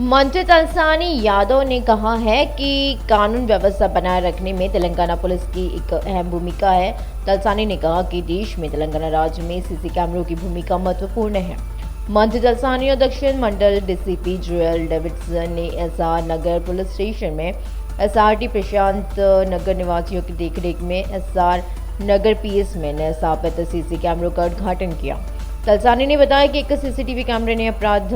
मंत्री तलसानी यादव ने कहा है कि कानून व्यवस्था बनाए रखने में तेलंगाना पुलिस की एक अहम भूमिका है। तलसानी ने कहा कि देश में तेलंगाना राज्य में सीसी कैमरों की भूमिका महत्वपूर्ण है। मंत्री तलसानी और दक्षिण मंडल डीसीपी जोएल डेविडसन ने एसआर नगर पुलिस स्टेशन में एसआरटी प्रशांत नगर निवासियों की देखरेख में एसआर नगर पीएस में नए स्थापित सीसी कैमरों का उद्घाटन किया। तलसानी ने बताया कि एक सीसीटीवी कैमरे ने अपराध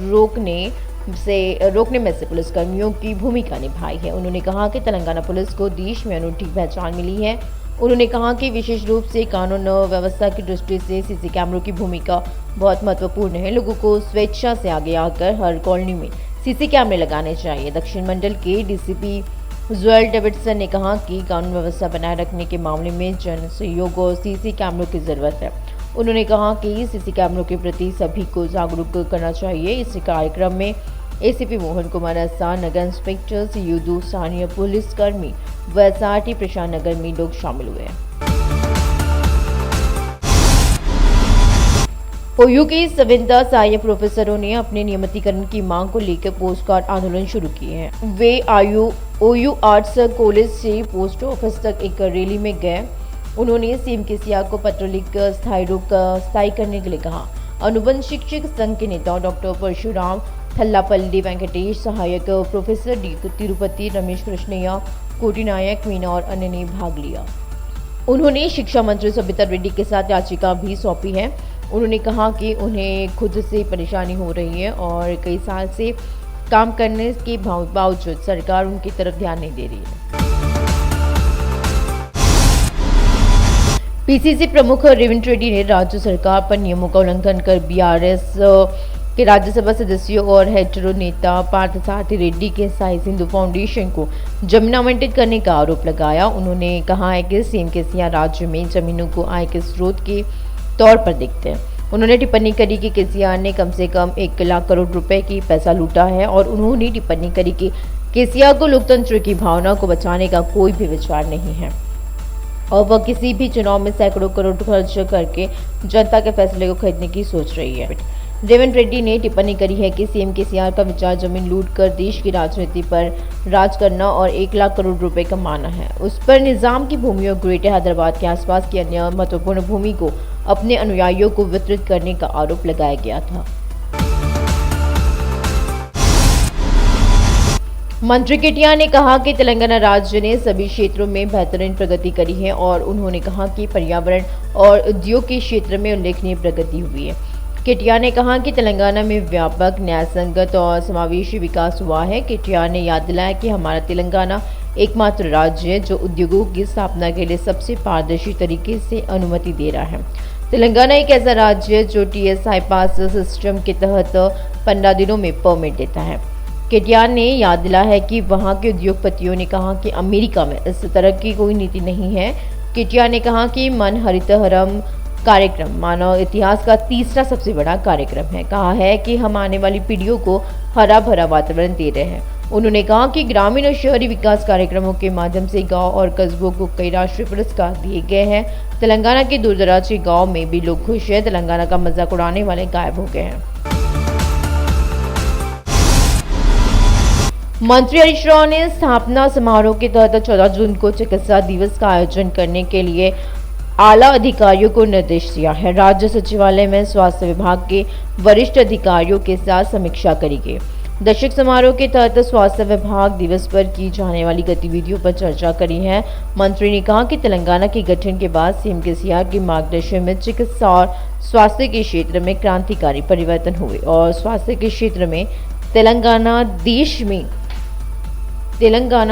रोकने में से पुलिसकर्मियों की भूमिका निभाई है। उन्होंने कहा कि तेलंगाना पुलिस को देश में अनूठी पहचान मिली है। उन्होंने कहा कि विशेष रूप से कानून व्यवस्था की दृष्टि से सीसी कैमरों की भूमिका बहुत महत्वपूर्ण है। लोगों को स्वेच्छा से आगे आकर हर कॉलोनी में सीसी कैमरे लगाने चाहिए। दक्षिण मंडल के डीसीपी जोएल डेविडसन ने कहा कि कानून व्यवस्था बनाए रखने के मामले में जन सहयोग और सीसी कैमरों की जरूरत है। उन्होंने कहा कि सीसी कैमरों के प्रति सभी को जागरूक करना चाहिए। इस कार्यक्रम में एसीपी मोहन कुमार एसआर नगर इंस्पेक्टर सीयूदू स्थानीय पुलिसकर्मी व एसआरटी प्रशांत नगर में लोग शामिल हुए। ओयू के 70 सहायक प्रोफेसरों ने अपने नियमितीकरण की मांग को लेकर पोस्ट कार्ड आंदोलन शुरू किए हैं। वे ओयू आर्ट्स कॉलेज से पोस्ट ऑफिस तक एक रैली में गए। उन्होंने सीएम केसीआर को पत्र लिखकर स्थायी करने के लिए कहा। अनुबंध शिक्षक संघ के नेता डॉक्टर परशुराम थल्लापल्ली वेंकटेश, सहायक प्रोफेसर डी तिरुपति, रमेश कृष्णैया, कोटी नायक, मीना और अन्य ने भाग लिया। उन्होंने शिक्षा मंत्री सबिता रेड्डी के साथ याचिका भी सौंपी है। उन्होंने कहा कि उन्हें खुद से परेशानी हो रही है और कई साल से काम करने के बावजूद सरकार उनकी तरफ ध्यान नहीं दे रही है। पीसीसी प्रमुख रेवंत रेड्डी ने राज्य सरकार पर नियमों का उल्लंघन कर बीआरएस के राज्यसभा सदस्यों और हेटेरो नेता पार्थसारथी रेड्डी के साई सिंधु फाउंडेशन को जमीन आवंटित करने का आरोप लगाया। उन्होंने कहा है कि सीएम केसीआर राज्य में जमीनों को आय के स्रोत के तौर पर देखते हैं। उन्होंने टिप्पणी करी कि केसीआर ने कम से कम 1 लाख करोड़ रुपए की पैसा लूटा है और उन्होंने टिप्पणी करी कि केसीआर को लोकतंत्र की भावना को बचाने का कोई भी विचार नहीं है और वह किसी भी चुनाव में सैकड़ों करोड़ खर्च करके जनता के फैसले को खरीदने की सोच रही है। रेवंत रेड्डी ने टिप्पणी करी है कि सीएम केसीआर का विचार जमीन लूट कर देश की राजनीति पर राज करना और 1 लाख करोड़ रुपए कमाना है। उस पर निजाम की भूमि और ग्रेटर हैदराबाद के आसपास की अन्य महत्वपूर्ण भूमि को अपने अनुयायियों को वितरित करने का आरोप लगाया गया था। मंत्री केटिया ने कहा कि तेलंगाना राज्य ने सभी क्षेत्रों में बेहतरीन प्रगति करी है और उन्होंने कहा कि पर्यावरण और उद्योग के क्षेत्र में उल्लेखनीय प्रगति हुई है। केटिया ने कहा कि तेलंगाना में व्यापक, न्यायसंगत और समावेशी विकास हुआ है। केटिया ने याद दिलाया कि हमारा तेलंगाना एकमात्र राज्य है जो उद्योगों की स्थापना के लिए सबसे पारदर्शी तरीके से अनुमति दे रहा है। तेलंगाना एक ऐसा राज्य है जो टीएसआई पास सिस्टम के तहत 15 दिनों में परमिट देता है। केटिया ने याद दिलाया है कि वहां के उद्योगपतियों ने कहा कि अमेरिका में इस तरह की कोई नीति नहीं है। केटिया ने कहा कि मन हरितहरम कार्यक्रम मानव इतिहास का तीसरा सबसे बड़ा कार्यक्रम है। कहा है कि हम आने वाली पीढ़ियों को हरा भरा वातावरण दे रहे हैं। उन्होंने कहा कि ग्रामीण और शहरी विकास कार्यक्रमों के माध्यम से गांव और कस्बों को कई राष्ट्रीय पुरस्कार दिए गए हैं। तेलंगाना के दूरदराज के गाँव में भी लोग खुश हैं। तेलंगाना का मजाक उड़ाने वाले गायब हो गए हैं। मंत्री हरीश राव ने स्थापना समारोह के तहत 14 जून को चिकित्सा दिवस का आयोजन करने के लिए आला अधिकारियों को निर्देश दिया है। राज्य सचिवालय में स्वास्थ्य विभाग के वरिष्ठ अधिकारियों के साथ समीक्षा करी गई। दशक समारोह के तहत स्वास्थ्य विभाग दिवस पर की जाने वाली गतिविधियों पर चर्चा करी है। मंत्री ने कहा कि तेलंगाना के गठन के बाद सीएम केसीआर के मार्गदर्शन में चिकित्सा और स्वास्थ्य के क्षेत्र में क्रांतिकारी परिवर्तन हुए और स्वास्थ्य के क्षेत्र में तेलंगाना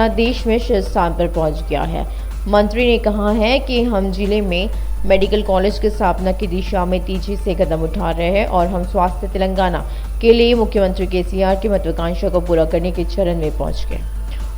देश में शीर्ष स्थान पर पहुंच गया है। मंत्री ने कहा है कि हम जिले में मेडिकल कॉलेज की स्थापना की दिशा में तेजी से कदम उठा रहे हैं और हम स्वास्थ्य तेलंगाना के लिए मुख्यमंत्री केसीआर की महत्वाकांक्षा को पूरा करने के चरण में पहुंच गए।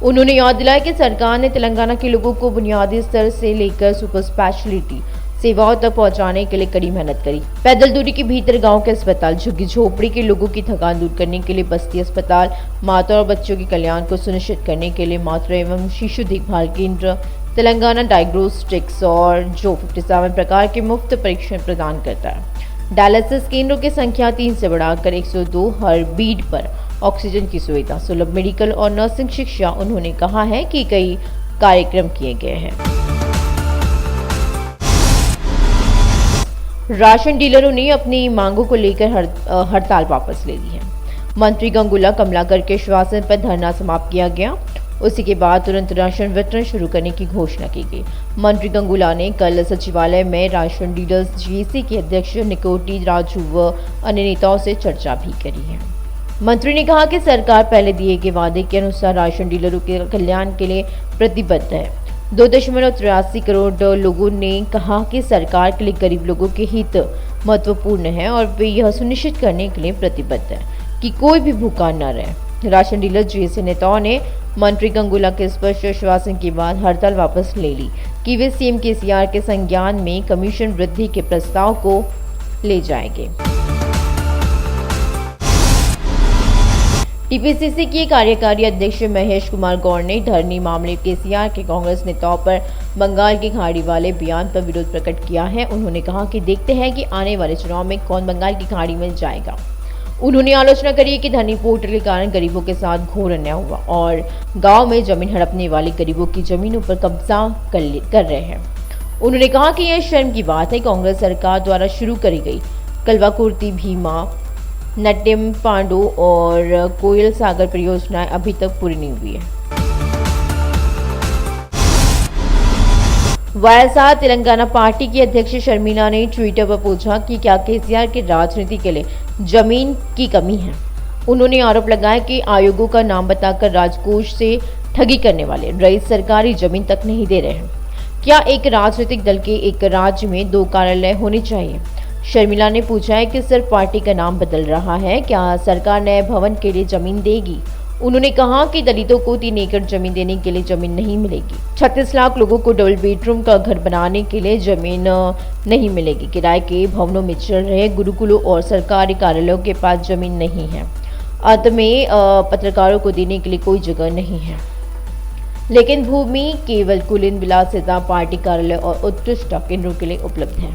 उन्होंने याद दिलाया कि सरकार ने तेलंगाना के लोगों को बुनियादी स्तर से लेकर सुपर स्पेशलिटी सेवाओं तक पहुंचाने के लिए कड़ी मेहनत करी। पैदल दूरी के भीतर गांव के अस्पताल, झुग्गी झोपड़ी के लोगों की थकान दूर करने के लिए बस्ती अस्पताल, माता और बच्चों के कल्याण को सुनिश्चित करने के लिए मातृ एवं शिशु देखभाल केंद्र, तेलंगाना डायग्नोस्टिक्स और जो 57 प्रकार के मुफ्त परीक्षण प्रदान करता है। डायलिसिस केंद्रों की संख्या 3 से बढ़ाकर 102 हर बीड पर ऑक्सीजन की सुविधा, सुलभ मेडिकल और नर्सिंग शिक्षा। उन्होंने कहा है कि कई कार्यक्रम किए गए हैं। राशन डीलरों ने अपनी मांगों को लेकर हड़ताल वापस ले ली है। मंत्री गंगुला कमलाकर के आश्वासन पर धरना समाप्त किया गया। उसी के बाद तुरंत राशन वितरण शुरू करने की घोषणा की गई। मंत्री गंगुला ने कल सचिवालय में राशन डीलर्स जेसी के अध्यक्ष निकोटी राजू व अन्य नेताओं से चर्चा भी करी है। मंत्री ने कहा कि सरकार पहले दिए गए वादे के अनुसार राशन डीलरों के कल्याण के लिए प्रतिबद्ध है। 2.83 करोड़ लोगों ने कहा कि सरकार के लिए गरीब लोगों के हित महत्वपूर्ण है और वे यह सुनिश्चित करने के लिए प्रतिबद्ध है कि कोई भी भूखा न रहे। राशन डीलर जेसी नेताओं ने मंत्री गंगुला के स्पष्ट आश्वासन के बाद हड़ताल वापस ले ली कि वे सीएम केसीआर के संज्ञान में कमीशन वृद्धि के प्रस्ताव को ले जाएंगे। टीपीसीसी के कार्यकारी अध्यक्ष महेश कुमार गौड़ ने धरनी मामले केसीआर के कांग्रेस नेताओं पर बंगाल की खाड़ी वाले बयान पर विरोध प्रकट किया है। उन्होंने कहा कि देखते हैं कि आने वाले चुनाव में कौन बंगाल की खाड़ी में जाएगा। उन्होंने आलोचना करी कि धरनी पोर्टल के कारण गरीबों के साथ घोर अन्याय हुआ और गांव में जमीन हड़पने वाले गरीबों की जमीनों पर कब्जा कर रहे हैं। उन्होंने कहा कि यह शर्म की बात है, कांग्रेस सरकार द्वारा शुरू करी गई कलवाकुर्ती, भीमा, नट्टिम पांडु और कोयल सागर परियोजनाएं अभी तक पूरी नहीं हुई है। वाईएसआर तेलंगाना पार्टी की अध्यक्ष शर्मिला ने ट्विटर पर पूछा कि क्या केसीआर की राजनीति के लिए जमीन की कमी है। उन्होंने आरोप लगाया कि आयोगों का नाम बताकर राजकोष से ठगी करने वाले रईस सरकारी जमीन तक नहीं दे रहे हैं। क्या एक राजनीतिक दल के एक राज्य में 2 कार्यालय होने चाहिए? शर्मिला ने पूछा है कि सिर्फ पार्टी का नाम बदल रहा है, क्या सरकार नए भवन के लिए जमीन देगी? उन्होंने कहा कि दलितों को 3 एकड़ जमीन देने के लिए जमीन नहीं मिलेगी। 36 लाख लोगों को डबल बेडरूम का घर बनाने के लिए जमीन नहीं मिलेगी। किराए के भवनों में चल रहे गुरुकुलों और सरकारी कार्यालयों के पास जमीन नहीं है। अंत में पत्रकारों को देने के लिए कोई जगह नहीं है, लेकिन भूमि केवल कुलीन विलासिता, पार्टी कार्यालय और उत्कृष्ट केंद्रों के लिए उपलब्ध है।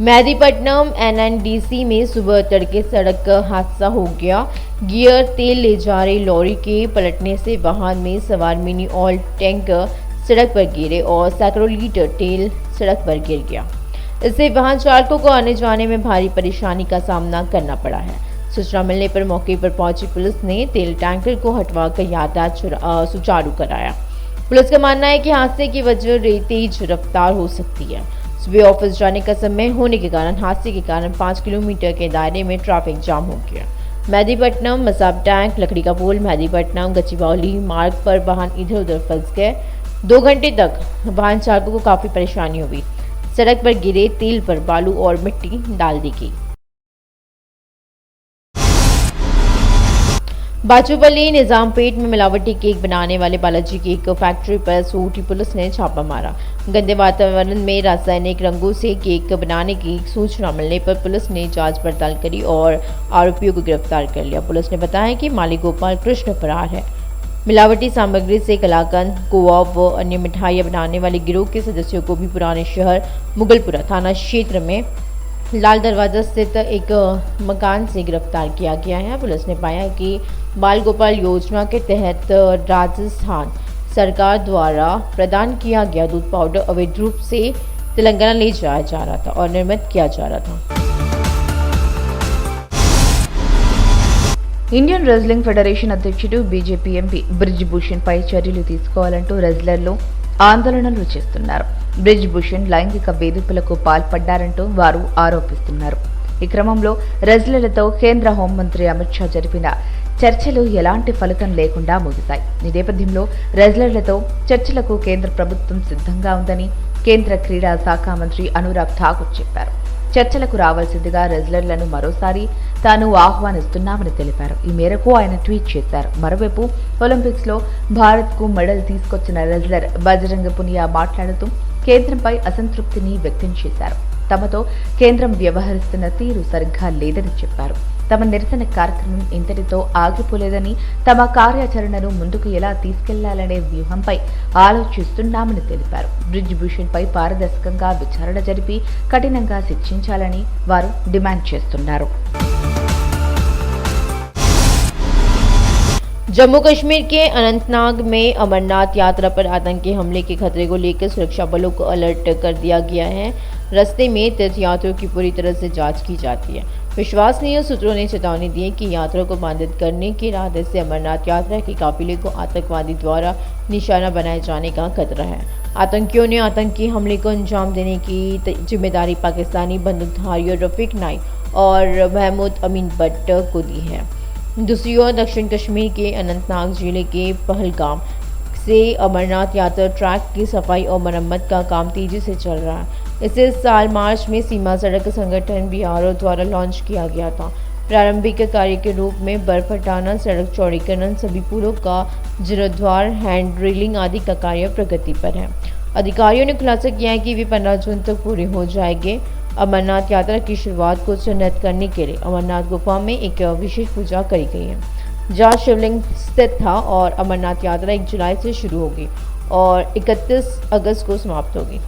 मेहदीपट्टनम एनएनडीसी में सुबह तड़के सड़क हादसा हो गया। गियर तेल ले जा रही लॉरी के पलटने से वाहन में सवार मिनी ऑयल टैंकर सड़क पर गिरे और सैकड़ों लीटर तेल सड़क पर गिर गया। इससे वाहन चालकों को आने जाने में भारी परेशानी का सामना करना पड़ा है। सूचना मिलने पर मौके पर पहुंची पुलिस ने तेल टैंकर को हटवाकर यातायात सुचारू कराया। पुलिस का मानना है कि हादसे की वजह तेज रफ्तार हो सकती है। सुबह ऑफिस जाने का समय होने के कारण हादसे के कारण 5 किलोमीटर के दायरे में ट्रैफिक जाम हो गया। मेहदीपट्टनम मसाब टैंक, लकड़ी का पुल, मेहदीपट्टनम गच्चीबौली मार्ग पर वाहन इधर उधर फंस गए। 2 घंटे तक वाहन चालकों को काफी परेशानी हुई। सड़क पर गिरे तेल पर बालू और मिट्टी डाल दी गई। बाचूपल्ली निजामपेट में मिलावटी केक बनाने वाले बालाजी केक फैक्ट्री पर सोटी पुलिस ने छापा मारा। गंदे वातावरण में रासायनिक रंगों से केक बनाने की सूचना मिलने पर पुलिस ने जांच पड़ताल करी और आरोपियों को गिरफ्तार कर लिया। पुलिस ने बताया कि मालिक गोपाल कृष्ण फरार है। मिलावटी सामग्री से कलाकंद, खोआ व अन्य मिठाइयां बनाने वाले गिरोह के सदस्यों को भी पुराने शहर मुगलपुरा थाना क्षेत्र में लाल दरवाजा स्थित एक मकान से गिरफ्तार किया गया है। पुलिस ने पाया कि बाल गोपाल योजना के तहत राजस्थान सरकार द्वारा प्रदान किया गया दूध पाउडर अवैध रूप से तेलंगाना ले जाया जा रहा था और निर्मित किया जा रहा था। ఇండియన్ రెజ్లింగ్ ఫెడరేషన్ అధ్యక్షుడు బీజేపీ ఎంపీ బ్రిజ్ భూషణ్ పై చర్యలు తీసుకోవాలంటూ రెజ్లర్లు ఆందోళనలు చేస్తున్నారు. బ్రిజ్ భూషణ్ లైంగిక వేధింపులకు పాల్పడ్డారంటూ వారు ఆరోపిస్తున్నారు. ఈ క్రమంలో రెజ్లర్లతో కేంద్ర హోంమంత్రి అమిత్ షా జరిపిన చర్చలు ఎలాంటి ఫలితం లేకుండా ముగిశాయి. ఈ నేపథ్యంలో రెజ్లర్లతో చర్చలకు కేంద్ర ప్రభుత్వం సిద్ధంగా ఉందని కేంద్ర క్రీడా శాఖ మంత్రి అనురాగ్ ఠాకూర్ చెప్పారు. చర్చలకు రావాల్సిందిగా రెజ్లర్లను మరోసారి తాను ఆహ్వానిస్తున్నామని తెలిపారు. ఈ మేరకు ఆయన ట్వీట్ చేశారు. మరోవైపు ఒలింపిక్స్ లో భారత్ కు మెడల్ తీసుకొచ్చిన రెజ్లర్ బజరంగ పునియా మాట్లాడుతూ కేంద్రంపై అసంతృప్తిని వ్యక్తం చేశారు. తమతో కేంద్రం వ్యవహరిస్తున్న తీరు సరిగ్గా లేదని చెప్పారు. తమ నిరసన కార్యక్రమం ఇంతటితో ఆగిపోలేదని, తమ కార్యాచరణను ముందుకు ఎలా తీసుకెళ్లాలనే వ్యూహంపై ఆలోచిస్తున్నామని తెలిపారు. బ్రిజ్ భూషణ్ పై పారదర్శకంగా విచారణ జరిపి కఠినంగా శిక్షించాలని వారు డిమాండ్ చేస్తున్నారు. जम्मू कश्मीर के अनंतनाग में अमरनाथ यात्रा पर आतंकी हमले के खतरे को लेकर सुरक्षा बलों को अलर्ट कर दिया गया है। रास्ते में तीर्थयात्रियों की पूरी तरह से जांच की जाती है। विश्वसनीय सूत्रों ने चेतावनी दी है कि यात्रा को बाधित करने के इरादे से अमरनाथ यात्रा के काफिले को आतंकवादी द्वारा निशाना बनाए जाने का खतरा है। आतंकियों ने आतंकी हमले को अंजाम देने की जिम्मेदारी पाकिस्तानी बंदूकधारियों रफीक नाइक और महमूद अमीन भट्ट को दी है। दूसरी ओर दक्षिण कश्मीर के अनंतनाग जिले के पहलगाम से अमरनाथ यात्रा ट्रैक की सफाई और मरम्मत का काम तेजी से चल रहा है। इसे इस साल मार्च में सीमा सड़क संगठन BRO द्वारा लॉन्च किया गया था। प्रारंभिक कार्य के रूप में बर्फ हटाना, सड़क चौड़ीकरण, सभी पुलों का जीर्णोद्धार, हैंड ड्रिलिंग आदि का कार्य प्रगति पर है। अधिकारियों ने खुलासा किया है कि वे 15 जून तक पूरे हो जाएंगे। अमरनाथ यात्रा की शुरुआत को चिन्हित करने के लिए अमरनाथ गुफा में एक विशेष पूजा करी गई है, जहाँ शिवलिंग स्थित था, और अमरनाथ यात्रा 1 जुलाई से शुरू होगी और 31 अगस्त को समाप्त होगी।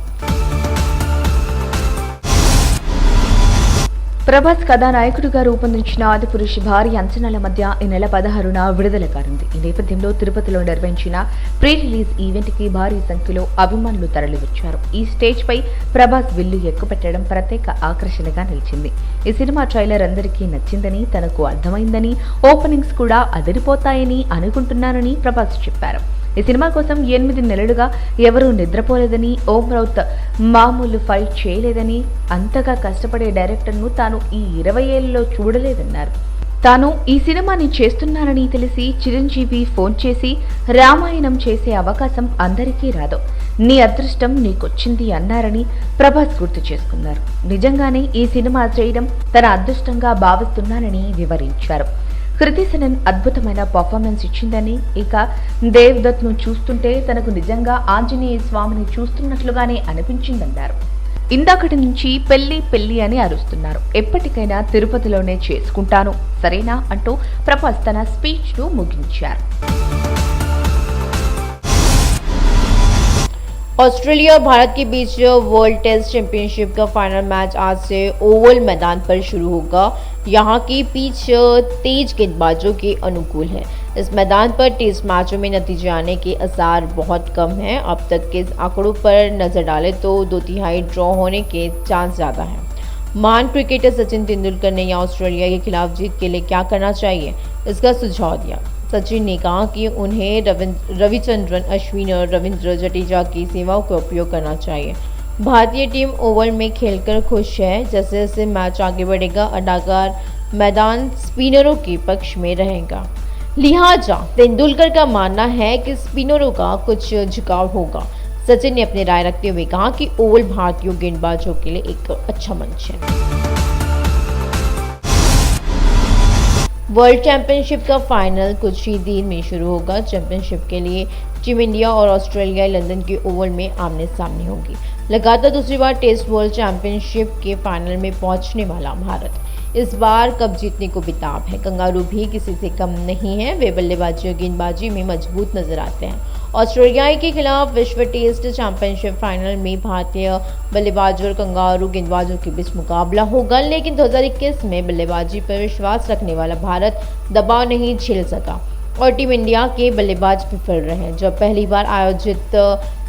ప్రభాస్ కథానాయకుడిగా రూపొందించిన ఆదిపురుష్ భారీ అంచనాల మధ్య ఈ నెల 16న విడుదల కానుంది. ఈ నేపథ్యంలో తిరుపతిలో నిర్వహించిన ప్రీ రిలీజ్ ఈవెంట్ కి భారీ సంఖ్యలో అభిమానులు తరలివచ్చారు. ఈ స్టేజ్ పై ప్రభాస్ విల్లు ఎక్కుపెట్టడం ప్రత్యేక ఆకర్షణగా నిలిచింది. ఈ సినిమా ట్రైలర్ అందరికీ నచ్చిందని, తనకు అర్థమైందని, ఓపెనింగ్స్ కూడా అదిరిపోతాయని అనుకుంటున్నానని ప్రభాస్ చెప్పారు. ఈ సినిమా కోసం 8 నెలలుగా ఎవరూ నిద్రపోలేదని, ఓం రౌత్ మామూలు ఫైట్ చేయలేదని, అంతగా కష్టపడే డైరెక్టర్ను తాను ఈ 20 ఏళ్లలో చూడలేదన్నారు. తాను ఈ సినిమాని చేస్తున్నానని తెలిసి చిరంజీవి ఫోన్ చేసి రామాయణం చేసే అవకాశం అందరికీ రాదు, నీ అదృష్టం నీకొచ్చింది అన్నారని ప్రభాస్ గుర్తు చేసుకున్నారు. నిజంగానే ఈ సినిమా చేయడం తన అదృష్టంగా భావిస్తున్నానని వివరించారు. కృతి సెనన్ అద్భుతమైన పర్ఫార్మెన్స్ ఇచ్చిందని, ఇక దేవ్దత్ ను చూస్తుంటే తనకు నిజంగా ఆంజనేయ స్వామిని చూస్తున్నట్లుగానే అనిపించిందన్నారు. ఇందాకటి నుంచి పెళ్లి పెళ్లి అని అరుస్తున్నారు, ఎప్పటికైనా తిరుపతిలోనే చేసుకుంటాను సరేనా అంటూ ప్రభాస్ తన స్పీచ్ ను ముగించారు. ऑस्ट्रेलिया और भारत के बीच वर्ल्ड टेस्ट चैंपियनशिप का फाइनल मैच आज से ओवल मैदान पर शुरू होगा। यहाँ की पिच तेज गेंदबाजों के अनुकूल है। इस मैदान पर टेस्ट मैचों में नतीजे आने के आसार बहुत कम हैं। अब तक के आंकड़ों पर नजर डालें तो 2/3 ड्रॉ होने के चांस ज़्यादा हैं। महान क्रिकेटर सचिन तेंदुलकर ने यहाँ ऑस्ट्रेलिया के खिलाफ जीत के लिए क्या करना चाहिए, इसका सुझाव दिया। सचिन ने कहा कि उन्हें रविचंद्रन अश्विन और रविंद्र जडेजा की सेवाओं का उपयोग करना चाहिए। भारतीय टीम ओवल में खेलकर खुश है। जैसे जैसे मैच आगे बढ़ेगा, अदाकार मैदान स्पिनरों के पक्ष में रहेगा। लिहाजा तेंदुलकर का मानना है कि स्पिनरों का कुछ झुकाव होगा। सचिन ने अपनी राय रखते हुए कहा कि ओवल भारतीय गेंदबाजों के लिए एक अच्छा मंच है। वर्ल्ड चैंपियनशिप का फाइनल कुछ ही दिन में शुरू होगा। चैंपियनशिप के लिए टीम इंडिया और ऑस्ट्रेलिया लंदन के ओवल में आमने सामने होगी। लगातार दूसरी बार टेस्ट वर्ल्ड चैंपियनशिप के फाइनल में पहुंचने वाला भारत इस बार कप जीतने को बेताब है। कंगारू भी किसी से कम नहीं है। वे बल्लेबाजी और गेंदबाजी में मजबूत नजर आते हैं। ऑस्ट्रेलिया के खिलाफ विश्व टेस्ट चैंपियनशिप फाइनल में भारतीय बल्लेबाजों और कंगारू गेंदबाजों के बीच मुकाबला होगा, लेकिन 2021 में बल्लेबाजी पर विश्वास रखने वाला भारत दबाव नहीं झेल सका और टीम इंडिया के बल्लेबाज विफल रहे। जब पहली बार आयोजित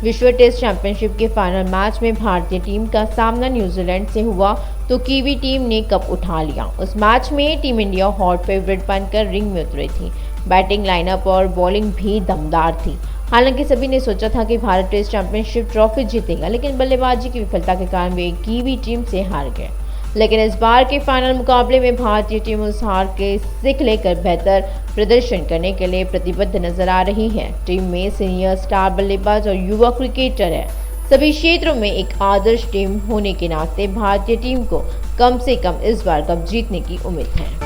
विश्व टेस्ट चैंपियनशिप के फाइनल मैच में भारतीय टीम का सामना न्यूजीलैंड से हुआ तो कीवी टीम ने कप उठा लिया। उस मैच में टीम इंडिया हॉट फेवरेट बनकर रिंग में उतरी थी। बैटिंग लाइनअप और बॉलिंग भी दमदार थी। हालांकि सभी ने सोचा था कि भारत टेस्ट चैंपियनशिप ट्रॉफी जीतेगा, लेकिन बल्लेबाजी की विफलता के कारण वे कीवी टीम से हार गए। लेकिन इस बार के फाइनल मुकाबले में भारतीय टीम उस हार के सीख लेकर बेहतर प्रदर्शन करने के लिए प्रतिबद्ध नजर आ रही है। टीम में सीनियर स्टार बल्लेबाज और युवा क्रिकेटर है। सभी क्षेत्रों में एक आदर्श टीम होने के नाते भारतीय टीम को कम से कम इस बार कप जीतने की उम्मीद है।